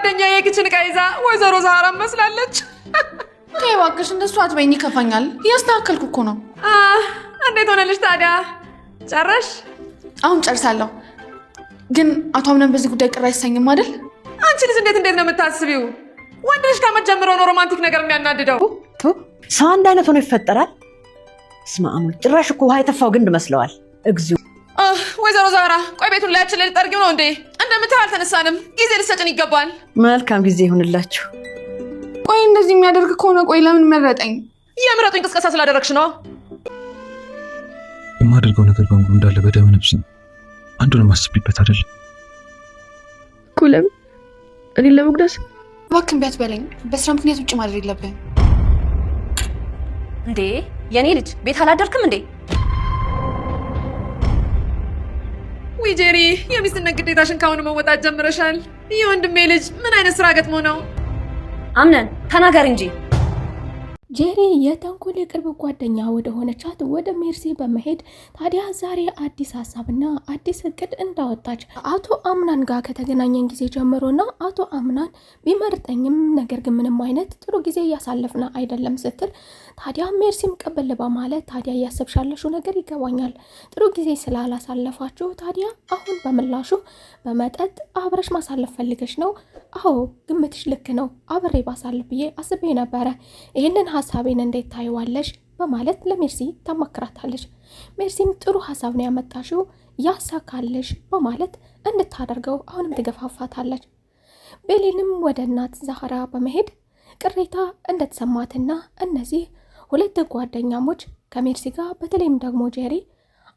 ጓደኛዬ የኪችን ዕቃ ይዛ ወይዘሮ ዛራ መስላለች። እባክሽ እንደሱ አትበይኝ፣ ይከፋኛል። እያስተካከልኩ እኮ ነው። እንዴት ሆነልሽ ታዲያ? ጨረሽ? አሁን ጨርሳለሁ። ግን አቶ አምነን በዚህ ጉዳይ ቅር አይሰኝም አይደል? አንቺ ልጅ እንዴት ነው የምታስቢው? ወንድ ልጅ ከመጀመሩ ነው ሮማንቲክ ነገር የሚያናድደው። ሰው አንድ አይነት ሆኖ ይፈጠራል። እስማ አሙል ጭራሽ እኮ ውሃ የተፋው ግንድ መስለዋል። እግዚኦ ወይዘሮ ዛራ ቆይ ቤቱን ላያችን ላይ ልጠርጊው ነው እንዴ? እንደምታው አልተነሳንም። ጊዜ ልሰጭን ይገባል። መልካም ጊዜ ይሁንላችሁ። ቆይ እንደዚህ የሚያደርግ ከሆነ ቆይ ለምን መረጠኝ? የምረጡኝ ቅስቀሳ ስላደረግሽ ነው። የማደርገው ነገር በሙሉ እንዳለ በደመ ነፍስ ነው። አንዱንም አስቢበት አይደል? ኩለም እኔን ለመጉዳት እባክህን ቢያት በለኝ። በስራ ምክንያት ውጭ ማድረግ የለብህም እንዴ? የኔ ልጅ ቤት አላደርክም እንዴ? ውይ ጄሪ፣ የሚስትነት ግዴታሽን ካሁኑ መወጣት ጀምረሻል። ይህ ወንድሜ ልጅ ምን አይነት ስራ ገጥሞ ነው? አምነን ተናገር እንጂ። ጄሪ የተንኮል የቅርብ ጓደኛ ወደ ሆነቻት ወደ ሜርሲ በመሄድ ታዲያ ዛሬ አዲስ ሀሳብና አዲስ እቅድ እንዳወጣች አቶ አምናን ጋር ከተገናኘን ጊዜ ጀምሮና አቶ አምናን ቢመርጠኝም ነገር ግን ምንም አይነት ጥሩ ጊዜ እያሳለፍን አይደለም ስትል ታዲያ ሜርሲም ቀበል በማለት ታዲያ እያሰብሻለሽው ነገር ይገባኛል፣ ጥሩ ጊዜ ስላላሳለፋችሁ ታዲያ አሁን በምላሹ በመጠጥ አብረሽ ማሳለፍ ፈልገሽ ነው? አዎ ግምትሽ ልክ ነው፣ አብሬ ባሳልፍ ብዬ አስቤ ነበረ። ይህንን ሀሳቤን እንዴት ታይዋለሽ? በማለት ለሜርሲ ታማክራታለች። ሜርሲም ጥሩ ሀሳብ ነው ያመጣሽው፣ ያሳካልሽ በማለት እንድታደርገው አሁንም ትገፋፋታለች። ቤሊንም ወደ እናት ዛህራ በመሄድ ቅሬታ እንደተሰማትና እነዚህ ሁለት ጓደኛሞች ከሜርሲ ጋር በተለይም ደግሞ ጄሪ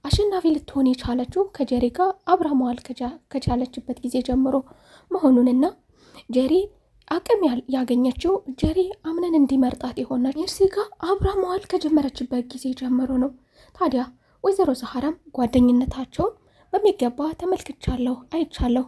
አሸናፊ ልትሆን የቻለችው ከጄሪ ጋር አብራ መዋል ከቻለችበት ጊዜ ጀምሮ መሆኑንና ጄሪ አቅም ያገኘችው ጄሪ አምነን እንዲመርጣት የሆነ ሜርሲ ጋር አብራ መዋል ከጀመረችበት ጊዜ ጀምሮ ነው። ታዲያ ወይዘሮ ዛህራም ጓደኝነታቸውን በሚገባ ተመልክቻለሁ፣ አይቻለሁ።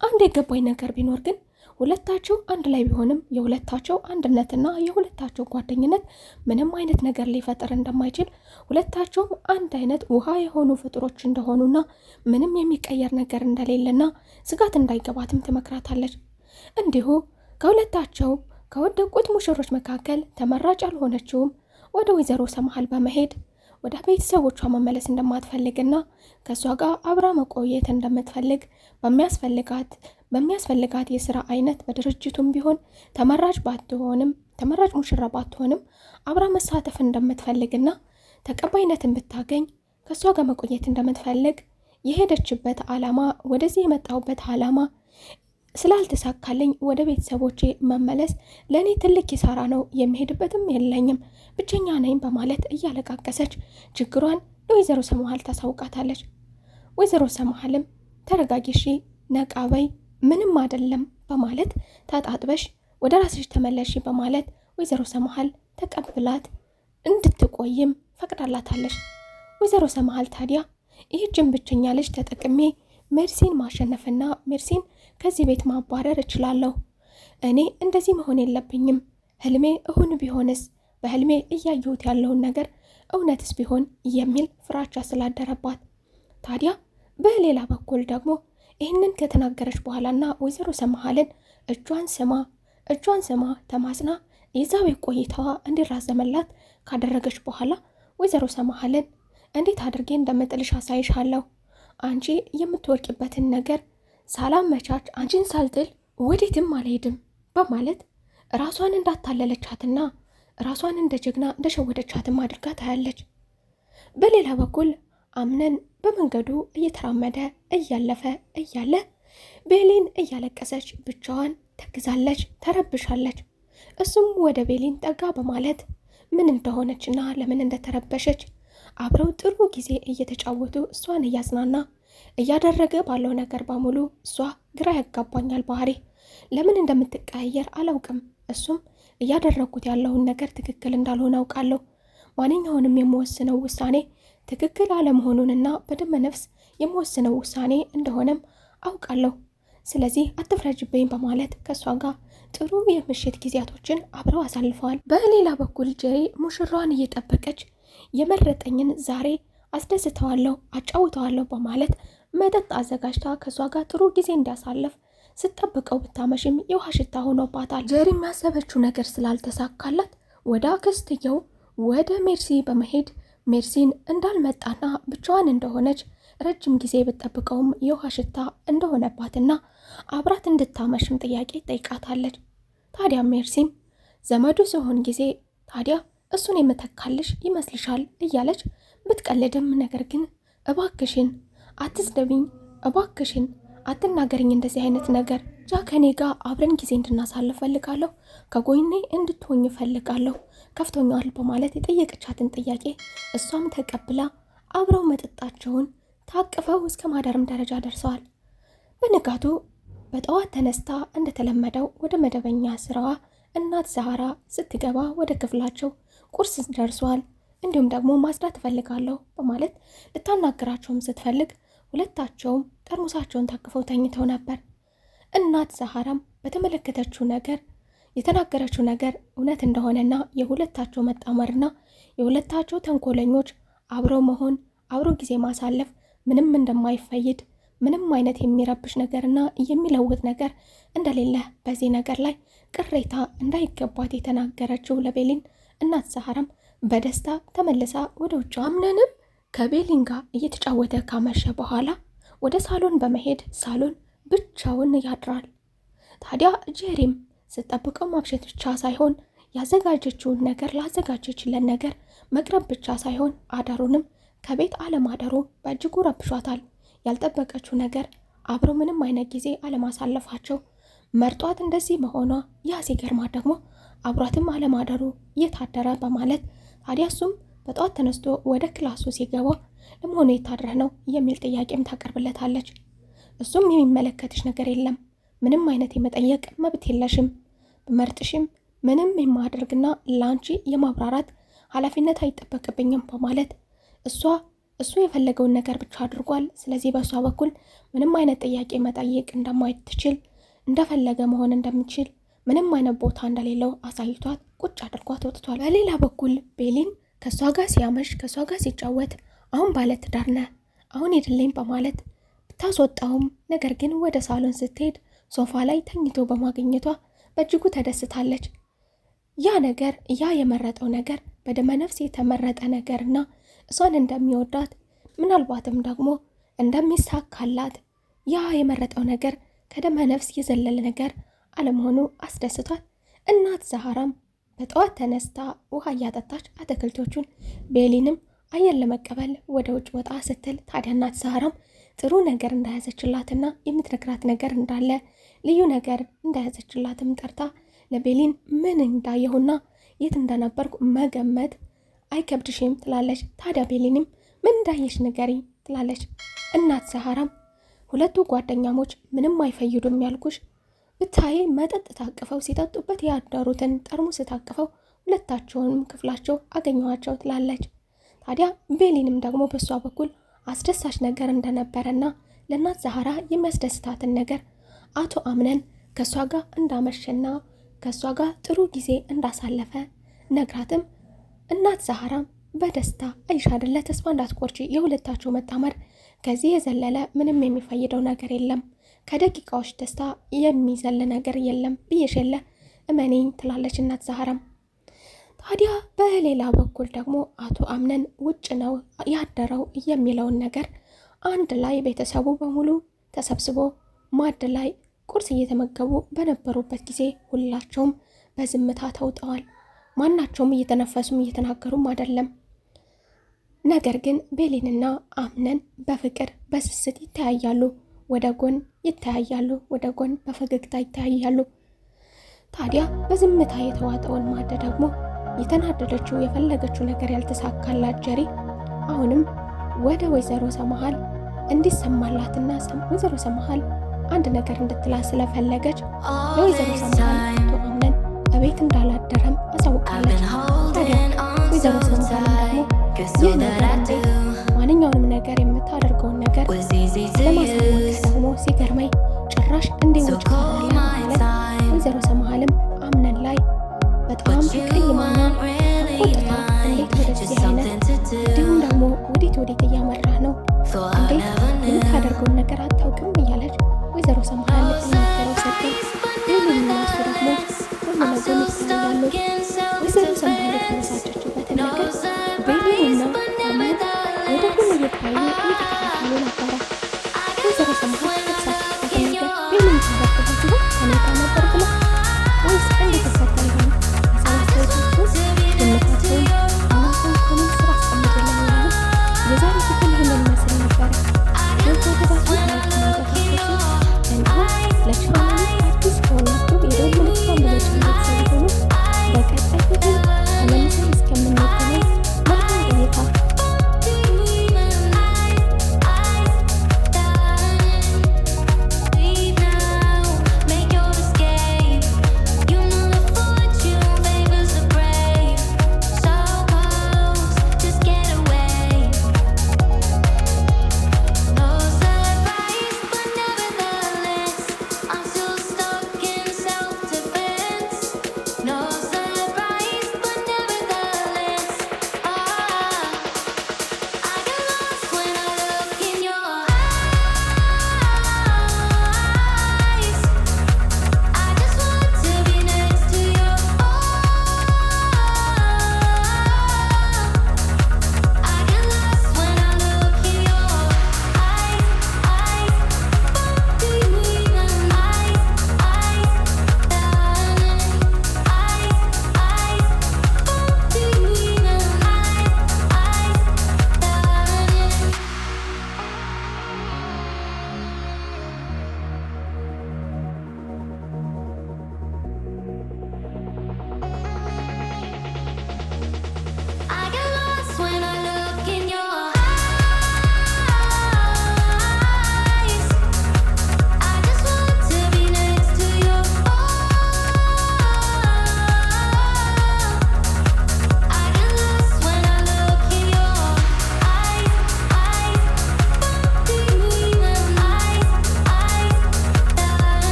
አንድ የገባኝ ነገር ቢኖር ግን ሁለታቸው አንድ ላይ ቢሆንም የሁለታቸው አንድነትና የሁለታቸው ጓደኝነት ምንም አይነት ነገር ሊፈጥር እንደማይችል ሁለታቸውም አንድ አይነት ውሃ የሆኑ ፍጡሮች እንደሆኑና ምንም የሚቀየር ነገር እንደሌለና ስጋት እንዳይገባትም ትመክራታለች። እንዲሁ ከሁለታቸው ከወደቁት ሙሽሮች መካከል ተመራጭ ያልሆነችውም ወደ ወይዘሮ ሰምሃል በመሄድ ወደ ቤተሰቦቿ መመለስ እንደማትፈልግና ከእሷ ጋር አብራ መቆየት እንደምትፈልግ በሚያስፈልጋት የስራ አይነት በድርጅቱም ቢሆን ተመራጭ ሙሽራ ባትሆንም አብራ መሳተፍ እንደምትፈልግና ተቀባይነትን ብታገኝ ከእሷ ጋር መቆየት እንደምትፈልግ የሄደችበት ዓላማ ወደዚህ የመጣሁበት ዓላማ ስላልተሳካልኝ ወደ ቤተሰቦቼ መመለስ ለእኔ ትልቅ ኪሳራ ነው፣ የሚሄድበትም የለኝም፣ ብቸኛ ነኝ በማለት እያለቃቀሰች ችግሯን ለወይዘሮ ሰምሃል ታሳውቃታለች። ወይዘሮ ሰምሃልም ተረጋጊሺ፣ ነቃ በይ፣ ምንም አይደለም በማለት ታጣጥበሽ ወደ ራስሽ ተመለሺ በማለት ወይዘሮ ሰምሃል ተቀብላት እንድትቆይም ፈቅዳላታለች። ወይዘሮ ሰምሃል ታዲያ ይህችን ብቸኛ ልጅ ተጠቅሜ ሜርሲን ማሸነፍና ሜርሲን ከዚህ ቤት ማባረር እችላለሁ። እኔ እንደዚህ መሆን የለብኝም። ህልሜ እሁን ቢሆንስ፣ በህልሜ እያየሁት ያለውን ነገር እውነትስ ቢሆን የሚል ፍራቻ ስላደረባት ታዲያ በሌላ በኩል ደግሞ ይህንን ከተናገረች በኋላና ወይዘሮ ሰምሃልን እጇን ስማ ተማጽና የዛው ቆይታዋ እንዲራዘመላት ካደረገች በኋላ ወይዘሮ ሰምሃልን እንዴት አድርጌ እንደምጥልሽ አሳይሻለሁ። አንቺ የምትወርቂበትን ነገር ሳላመቻች አንቺን ሳልጥል ወዴትም አልሄድም በማለት ራሷን እንዳታለለቻትና ራሷን እንደ ጀግና እንደሸወደቻትም አድርጋ ታያለች። በሌላ በኩል አምነን በመንገዱ እየተራመደ እያለፈ እያለ ቤሊን እያለቀሰች ብቻዋን ተግዛለች፣ ተረብሻለች። እሱም ወደ ቤሊን ጠጋ በማለት ምን እንደሆነችና ለምን እንደተረበሸች አብረው ጥሩ ጊዜ እየተጫወቱ እሷን እያዝናና እያደረገ ባለው ነገር በሙሉ እሷ ግራ ያጋባኛል ባህሪ ለምን እንደምትቀያየር አላውቅም። እሱም እያደረግኩት ያለውን ነገር ትክክል እንዳልሆነ አውቃለሁ። ማንኛውንም የምወስነው ውሳኔ ትክክል አለመሆኑንና በደመ ነፍስ የምወስነው ውሳኔ እንደሆነም አውቃለሁ። ስለዚህ አትፍረጅብኝ በማለት ከእሷ ጋር ጥሩ የምሽት ጊዜያቶችን አብረው አሳልፈዋል። በሌላ በኩል ጄሪ ሙሽራዋን እየጠበቀች የመረጠኝን ዛሬ አስደስተዋለሁ፣ አጫውተዋለሁ በማለት መጠጥ አዘጋጅታ ከእሷ ጋር ጥሩ ጊዜ እንዲያሳልፍ ስትጠብቀው ብታመሽም የውሃ ሽታ ሆኖባታል። ጀሪም ያሰበችው ነገር ስላልተሳካላት ወደ አክስትየው ወደ ሜርሲ በመሄድ ሜርሲን እንዳልመጣና ብቻዋን እንደሆነች ረጅም ጊዜ ብትጠብቀውም የውሃ ሽታ እንደሆነባትና አብራት እንድታመሽም ጥያቄ ጠይቃታለች። ታዲያ ሜርሲም ዘመዱ ሲሆን ጊዜ ታዲያ እሱን የምተካልሽ ይመስልሻል እያለች ብትቀልድም ነገር ግን እባክሽን አትስደብኝ፣ እባክሽን አትናገርኝ እንደዚህ አይነት ነገር ከኔ ጋር አብረን ጊዜ እንድናሳልፍ ፈልጋለሁ፣ ከጎኔ እንድትሆኝ ፈልጋለሁ፣ ከፍቶኛል በማለት የጠየቀቻትን ጥያቄ እሷም ተቀብላ አብረው መጠጣቸውን ታቅፈው እስከ ማደርም ደረጃ ደርሰዋል። በንጋቱ በጠዋት ተነስታ እንደተለመደው ወደ መደበኛ ስራዋ እናት ዛህራ ስትገባ ወደ ክፍላቸው ቁርስ ደርሷል፣ እንዲሁም ደግሞ ማጽዳት እፈልጋለሁ በማለት ልታናገራቸውም ስትፈልግ ሁለታቸውም ጠርሙሳቸውን ታቅፈው ተኝተው ነበር። እናት ዛህራም በተመለከተችው ነገር የተናገረችው ነገር እውነት እንደሆነና የሁለታቸው መጣመርና የሁለታቸው ተንኮለኞች አብረው መሆን አብረው ጊዜ ማሳለፍ ምንም እንደማይፈይድ ምንም አይነት የሚረብሽ ነገርና የሚለውጥ ነገር እንደሌለ በዚህ ነገር ላይ ቅሬታ እንዳይገባት የተናገረችው ለቤሊን እናት ዛህራም በደስታ ተመልሳ ወደ ውጭ አምነንም ከቤሊን ጋር እየተጫወተ ካመሸ በኋላ ወደ ሳሎን በመሄድ ሳሎን ብቻውን ያድራል። ታዲያ ጄሪም ስትጠብቀው ማብሸት ብቻ ሳይሆን ያዘጋጀችውን ነገር ላዘጋጀችለን ነገር መቅረብ ብቻ ሳይሆን አዳሩንም ከቤት አለማደሩ በእጅጉ ረብሿታል። ያልጠበቀችው ነገር አብረው ምንም አይነት ጊዜ አለማሳለፋቸው መርጧት እንደዚህ መሆኗ ያ ሲገርማት ደግሞ አብሯትም አለማደሩ የታደረ በማለት ታዲያ እሱም በጠዋት ተነስቶ ወደ ክላሱ ሲገባ ለመሆኑ የታድረህ ነው የሚል ጥያቄም ታቀርብለታለች። እሱም የሚመለከትሽ ነገር የለም፣ ምንም አይነት የመጠየቅ መብት የለሽም፣ መርጥሽም ምንም የማድረግና ላንቺ የማብራራት ኃላፊነት አይጠበቅብኝም በማለት እሱ የፈለገውን ነገር ብቻ አድርጓል። ስለዚህ በእሷ በኩል ምንም አይነት ጥያቄ መጠየቅ እንደማይትችል እንደፈለገ መሆን እንደሚችል ምንም አይነት ቦታ እንደሌለው አሳይቷት ቁጭ አድርጓት ወጥቷል። በሌላ በኩል ቤሊን ከእሷ ጋር ሲያመሽ ከእሷ ጋር ሲጫወት አሁን ባለትዳር ነህ አሁን ሄድልኝ በማለት ብታስወጣውም ነገር ግን ወደ ሳሎን ስትሄድ ሶፋ ላይ ተኝቶ በማግኘቷ በእጅጉ ተደስታለች። ያ የመረጠው ነገር በደመ ነፍስ የተመረጠ ነገርና እሷን እንደሚወዳት ምናልባትም ደግሞ እንደሚሳካላት ያ የመረጠው ነገር ከደመ ነፍስ የዘለለ ነገር አለመሆኑ አስደስቷት እናት ዛህራም በጠዋት ተነስታ ውሃ እያጠጣች አትክልቶቹን ቤሊንም አየር ለመቀበል ወደ ውጭ ወጣ ስትል ታዲያ እናት ዛህራም ጥሩ ነገር እንዳያዘችላትና የምትነግራት ነገር እንዳለ ልዩ ነገር እንዳያዘችላትም ጠርታ ለቤሊን ምን እንዳየሁና የት እንደነበርኩ መገመት አይከብድሽም ትላለች። ታዲያ ቤሊንም ምን እንዳየሽ ንገሪ ትላለች። እናት ዛህራም ሁለቱ ጓደኛሞች ምንም አይፈይዱም ያልኩሽ ብታይ መጠጥ ታቅፈው ሲጠጡበት ያደሩትን ጠርሙስ ታቅፈው ሁለታቸውንም ክፍላቸው አገኘኋቸው ትላለች። ታዲያ ቤሊንም ደግሞ በሷ በኩል አስደሳች ነገር እንደነበረና ለእናት ዛህራ የሚያስደስታትን ነገር አቶ አምነን ከሷ ጋር እንዳመሸና ከሷ ጋር ጥሩ ጊዜ እንዳሳለፈ ነግራትም እናት ዛህራም በደስታ አይሻ አይደለ ተስፋ እንዳትቆርጪ የሁለታቸው መጣመር ከዚህ የዘለለ ምንም የሚፈይደው ነገር የለም፣ ከደቂቃዎች ደስታ የሚዘል ነገር የለም ብዬሽለ እመኔኝ ትላለች እናት ዛህራም። ታዲያ በሌላ በኩል ደግሞ አቶ አምነን ውጭ ነው ያደረው የሚለውን ነገር አንድ ላይ ቤተሰቡ በሙሉ ተሰብስቦ ማዕድ ላይ ቁርስ እየተመገቡ በነበሩበት ጊዜ ሁላቸውም በዝምታ ተውጠዋል። ማናቸውም እየተነፈሱም እየተናገሩም አይደለም። ነገር ግን ቤሊንና አምነን በፍቅር በስስት ይተያያሉ፣ ወደ ጎን ይተያያሉ፣ ወደ ጎን በፈገግታ ይተያያሉ። ታዲያ በዝምታ የተዋጠውን ማዕድ ደግሞ የተናደደችው የፈለገችው ነገር ያልተሳካላት ጀሪ አሁንም ወደ ወይዘሮ ሰማሃል እንዲሰማላትና ወይዘሮ ሰማሃል አንድ ነገር እንድትላ ስለፈለገች ለወይዘሮ ሰማሃል አቶ አምነን እቤት እንዳላደረም አሳውቃለች። ታዲያ ወይዘሮ ሰማሃል ደግሞ ይህ ነገር እንዴ ማንኛውንም ነገር የምታደርገውን ነገር ለማሳወቅ ደግሞ ሲገርመኝ ጭራሽ እንዴ ውጭ